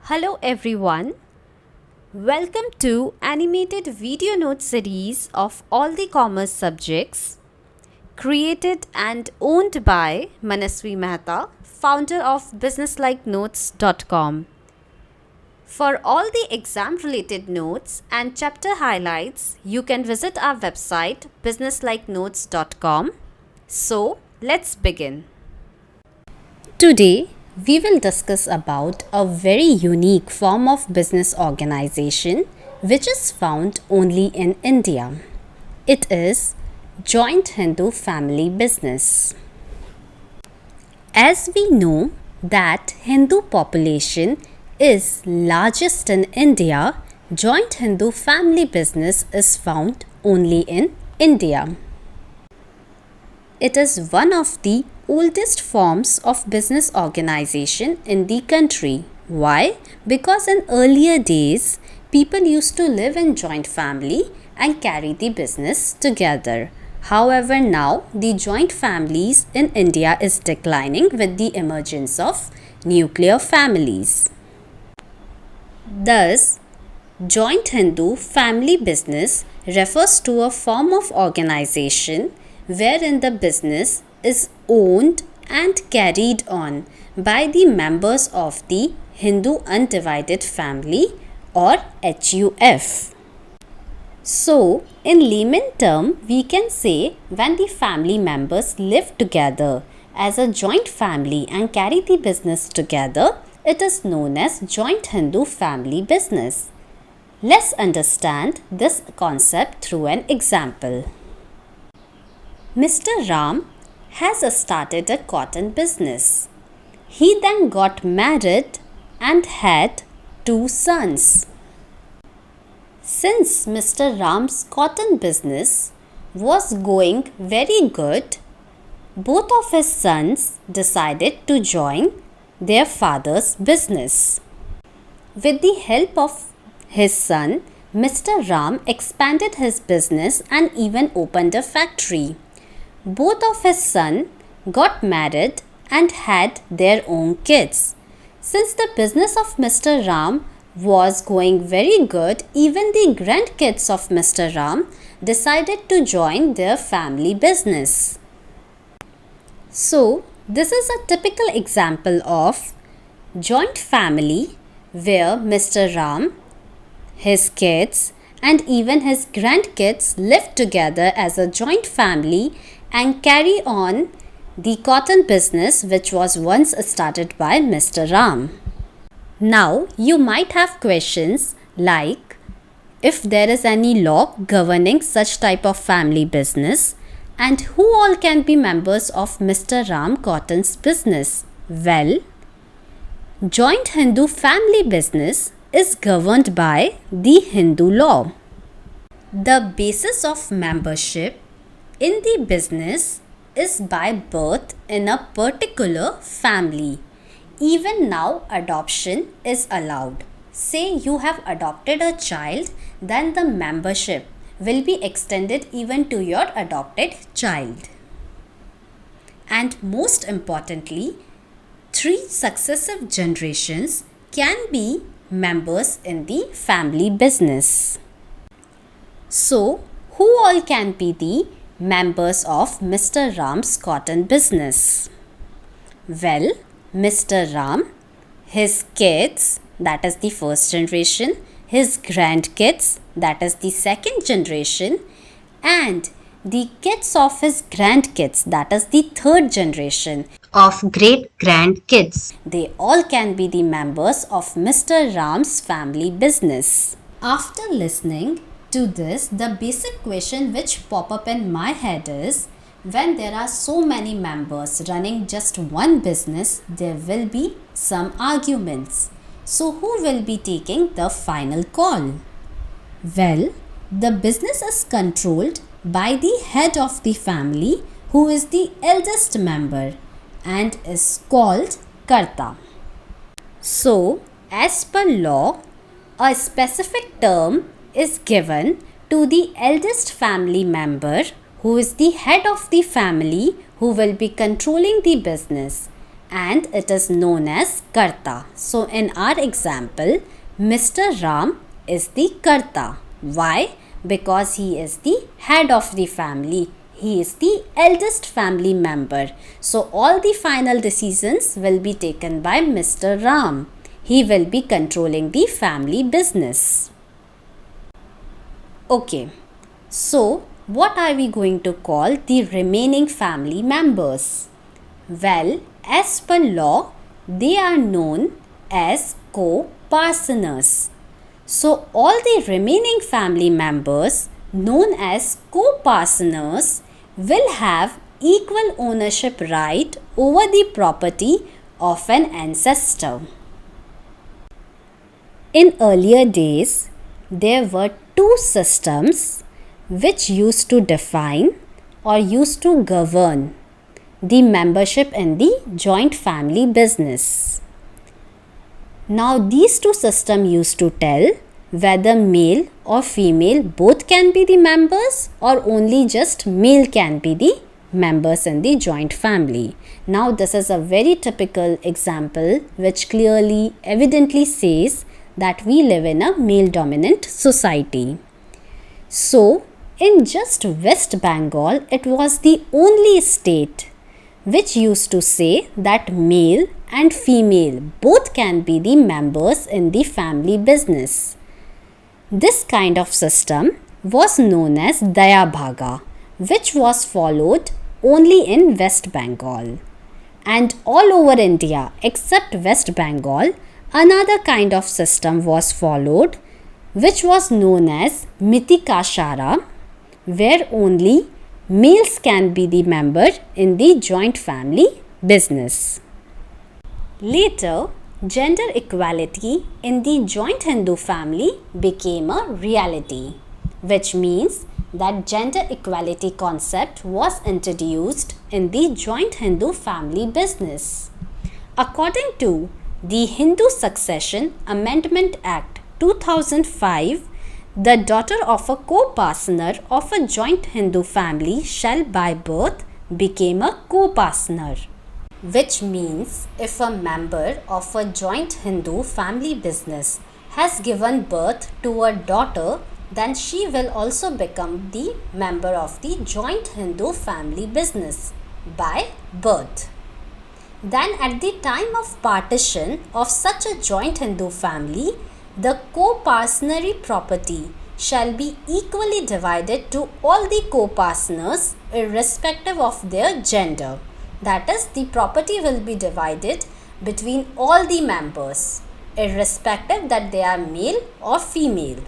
Hello everyone. Welcome to animated video note series of all the commerce subjects created and owned by Manasvi Mehta, founder of businesslike-notes.com. For all the exam related notes and chapter highlights, you can visit our website businesslike-notes.com. So, let's begin. Today, we will discuss about a very unique form of business organization which is found only in India. It is joint Hindu family business. As we know that Hindu population is largest in India, joint Hindu family business is found only in India. It is one of the oldest forms of business organization in the country. Why? Because in earlier days, people used to live in joint family and carry the business together. However, now the joint families in India is declining with the emergence of nuclear families. Thus, joint Hindu family business refers to a form of organization wherein the business is owned and carried on by the members of the Hindu Undivided Family or HUF. So, in layman term, we can say when the family members live together as a joint family and carry the business together, it is known as joint Hindu family business. Let's understand this concept through an example. Mr. Ram has started a cotton business. He then got married and had two sons. Since Mr. Ram's cotton business was going very good, both of his sons decided to join their father's business. With the help of his son, Mr. Ram expanded his business and even opened a factory. Both of his sons got married and had their own kids. Since the business of Mr. Ram was going very good, even the grandkids of Mr. Ram decided to join their family business. So, this is a typical example of joint family where Mr. Ram, his kids, and even his grandkids live together as a joint family and carry on the cotton business which was once started by Mr. Ram. Now, you might have questions like if there is any law governing such type of family business and who all can be members of Mr. Ram Cotton's business? Well, joint Hindu family business is governed by the Hindu law. The basis of membership in the business is by birth in a particular family. Even now, adoption is allowed. Say you have adopted a child, then the membership will be extended even to your adopted child. And most importantly, 3 successive generations can be members in the family business. So, who all can be the members of Mr. Ram's cotton business? Well, Mr. Ram, his kids, that is the first generation, his grandkids, that is the second generation, and the kids of his grandkids, that is the third generation of great grandkids. They all can be the members of Mr. Ram's family business. After listening to this, the basic question which pop up in my head is, when there are so many members running just one business, there will be some arguments. So who will be taking the final call? Well, the business is controlled by the head of the family who is the eldest member and is called Karta. So, as per law, a specific term is given to the eldest family member who is the head of the family who will be controlling the business, and it is known as Karta. So in our example, Mr. Ram is the Karta. Why? Because he is the head of the family. He is the eldest family member. So all the final decisions will be taken by Mr. Ram. He will be controlling the family business. Okay, so what are we going to call the remaining family members? Well, as per law, they are known as co-partners. So all the remaining family members known as co-partners will have equal ownership right over the property of an ancestor. In earlier days, there were two systems which used to define or used to govern the membership in the joint family business. Now these two systems used to tell whether male or female both can be the members or only just male can be the members in the joint family. Now this is a very typical example which clearly evidently says that we live in a male dominant society. So in just West Bengal, it was the only state which used to say that male and female both can be the members in the family business. This kind of system was known as Daya Bhaga, which was followed only in West Bengal. And all over India except West Bengal, another kind of system was followed which was known as Mitikashara, where only males can be the member in the joint family business. Later, gender equality in the joint Hindu family became a reality, which means that gender equality concept was introduced in the joint Hindu family business. According to the Hindu Succession Amendment Act 2005, the daughter of a co-partner of a joint Hindu family shall by birth become a co-partner. Which means if a member of a joint Hindu family business has given birth to a daughter, then she will also become the member of the joint Hindu family business by birth. Then at the time of partition of such a joint Hindu family, the co-partnery property shall be equally divided to all the co-partners irrespective of their gender. That is, the property will be divided between all the members irrespective that they are male or female.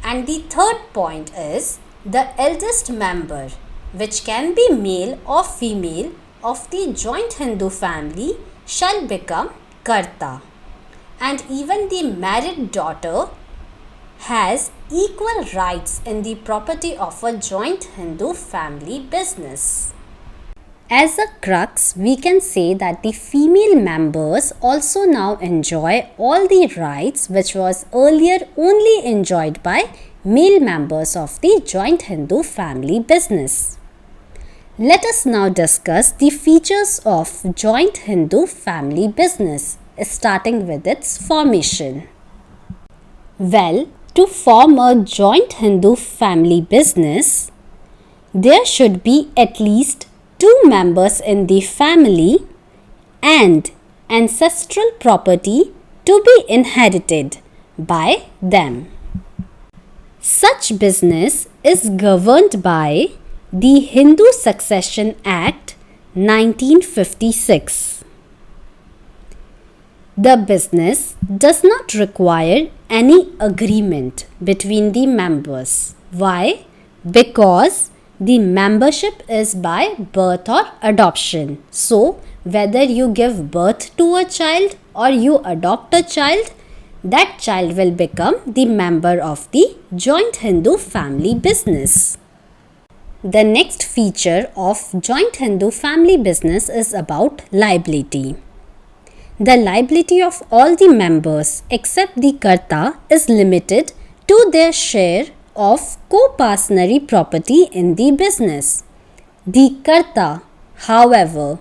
And the third point is the eldest member, which can be male or female, of the joint Hindu family shall become Karta. And even the married daughter has equal rights in the property of a joint Hindu family business. As a crux, we can say that the female members also now enjoy all the rights which was earlier only enjoyed by male members of the joint Hindu family business. Let us now discuss the features of joint Hindu family business, starting with its formation. Well, to form a joint Hindu family business, there should be at least 2 members in the family and ancestral property to be inherited by them. Such business is governed by the Hindu Succession Act 1956. The business does not require any agreement between the members. Why? Because the membership is by birth or adoption. So, whether you give birth to a child or you adopt a child, that child will become the member of the joint Hindu family business. The next feature of joint Hindu family business is about liability. The liability of all the members except the Karta is limited to their share of co-partnery property in the business. The Karta, however,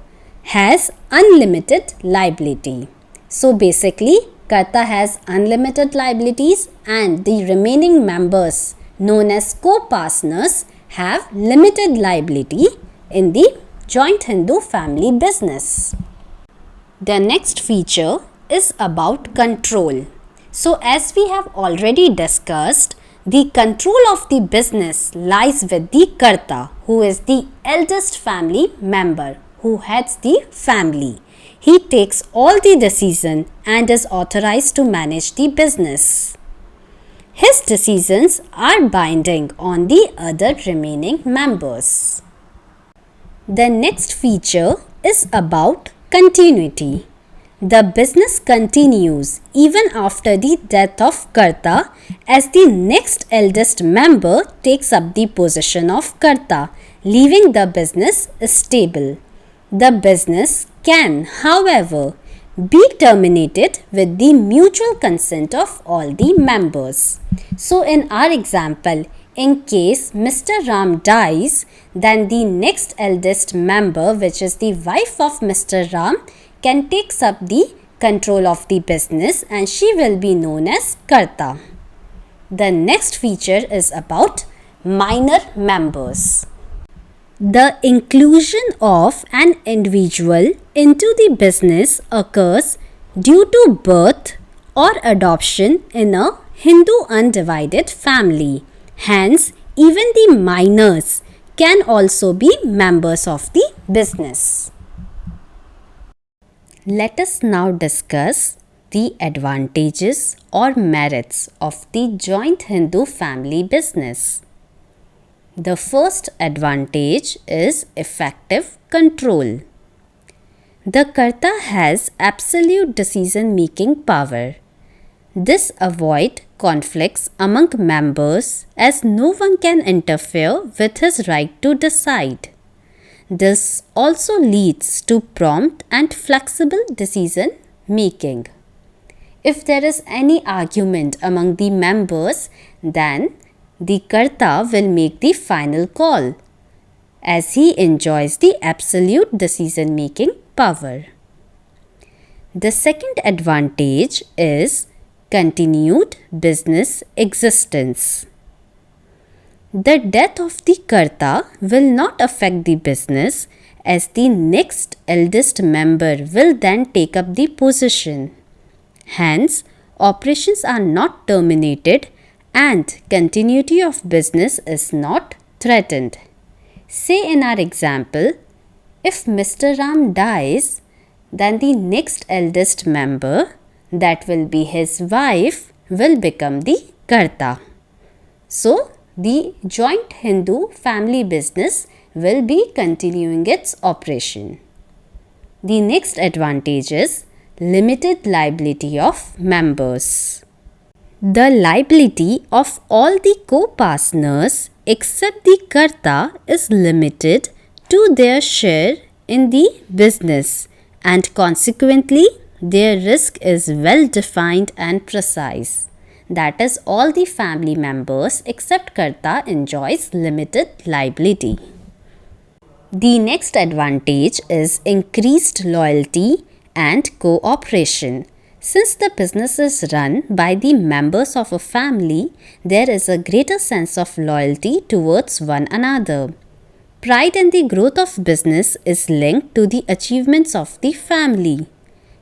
has unlimited liability. So basically, Karta has unlimited liabilities and the remaining members known as co-partners have limited liability in the joint Hindu family business. The next feature is about control. So as we have already discussed, the control of the business lies with the Karta, who is the eldest family member who heads the family. He takes all the decision and is authorized to manage the business. His decisions are binding on the other remaining members. The next feature is about continuity. The business continues even after the death of Karta as the next eldest member takes up the position of Karta, leaving the business stable. The business can, however, be terminated with the mutual consent of all the members. So in our example, in case Mr. Ram dies, then the next eldest member, which is the wife of Mr. Ram, can take up the control of the business and she will be known as Karta. The next feature is about minor members. The inclusion of an individual into the business occurs due to birth or adoption in a Hindu undivided family. Hence, even the minors can also be members of the business. Let us now discuss the advantages or merits of the joint Hindu family business. The first advantage is effective control. The Karta has absolute decision-making power. This avoids conflicts among members as no one can interfere with his right to decide. This also leads to prompt and flexible decision making. If there is any argument among the members, then the Karta will make the final call as he enjoys the absolute decision making power. The second advantage is continued business existence. The death of the Karta will not affect the business as the next eldest member will then take up the position. Hence, operations are not terminated and continuity of business is not threatened. Say in our example, if Mr. Ram dies, then the next eldest member, that will be his wife, will become the Karta. So, the joint Hindu family business will be continuing its operation. The next advantage is limited liability of members. The liability of all the co-partners except the Karta is limited to their share in the business and consequently their risk is well defined and precise. That is, all the family members except Karta enjoys limited liability. The next advantage is increased loyalty and cooperation. Since the business is run by the members of a family, there is a greater sense of loyalty towards one another. Pride in the growth of business is linked to the achievements of the family.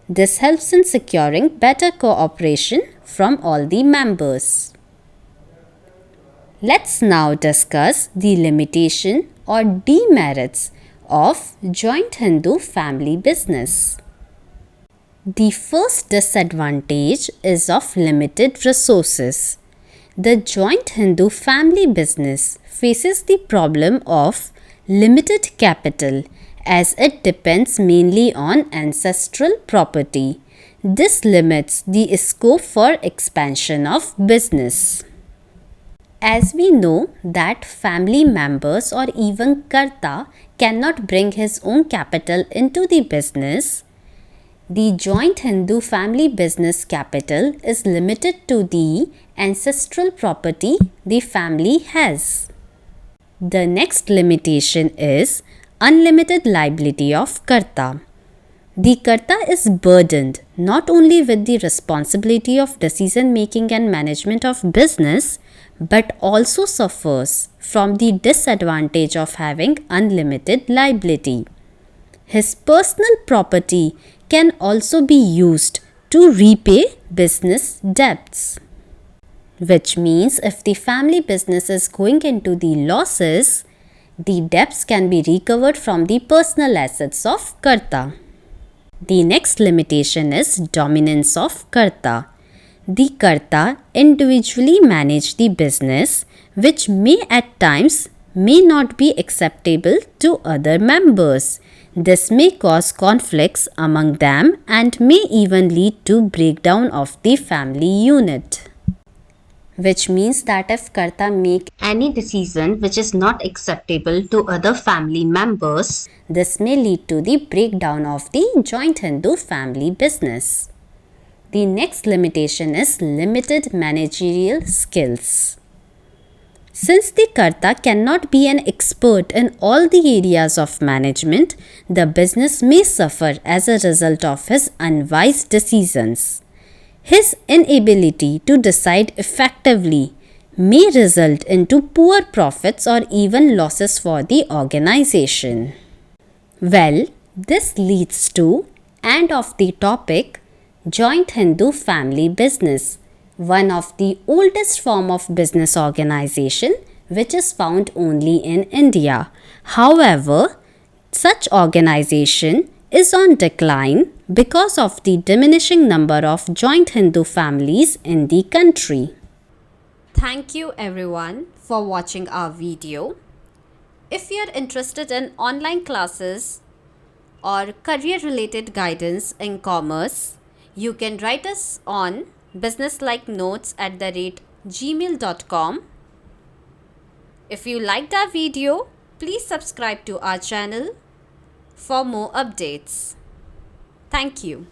This helps in securing better cooperation from all the members. Let's now discuss the limitation or demerits of joint Hindu family business. The first disadvantage is of limited resources. The joint Hindu family business faces the problem of limited capital as it depends mainly on ancestral property. This limits the scope for expansion of business. As we know that family members or even Karta cannot bring his own capital into the business, the joint Hindu family business capital is limited to the ancestral property the family has. The next limitation is unlimited liability of Karta. The Karta is burdened not only with the responsibility of decision making and management of business, but also suffers from the disadvantage of having unlimited liability. His personal property can also be used to repay business debts. Which means if the family business is going into the losses, the debts can be recovered from the personal assets of Karta. The next limitation is dominance of Karta. The Karta individually manage the business, which may at times may not be acceptable to other members. This may cause conflicts among them and may even lead to breakdown of the family unit. Which means that if Karta make any decision which is not acceptable to other family members, this may lead to the breakdown of the joint Hindu family business. The next limitation is limited managerial skills. Since the Karta cannot be an expert in all the areas of management, the business may suffer as a result of his unwise decisions. His inability to decide effectively may result into poor profits or even losses for the organization. Well, this leads to end of the topic Joint Hindu Family Business, one of the oldest form of business organization which is found only in India. However, such organization is on decline because of the diminishing number of joint Hindu families in the country. Thank you everyone for watching our video. If you are interested in online classes or career related guidance in commerce, you can write us on businesslikenotes@gmail.com. If you liked our video, please subscribe to our channel for more updates. Thank you.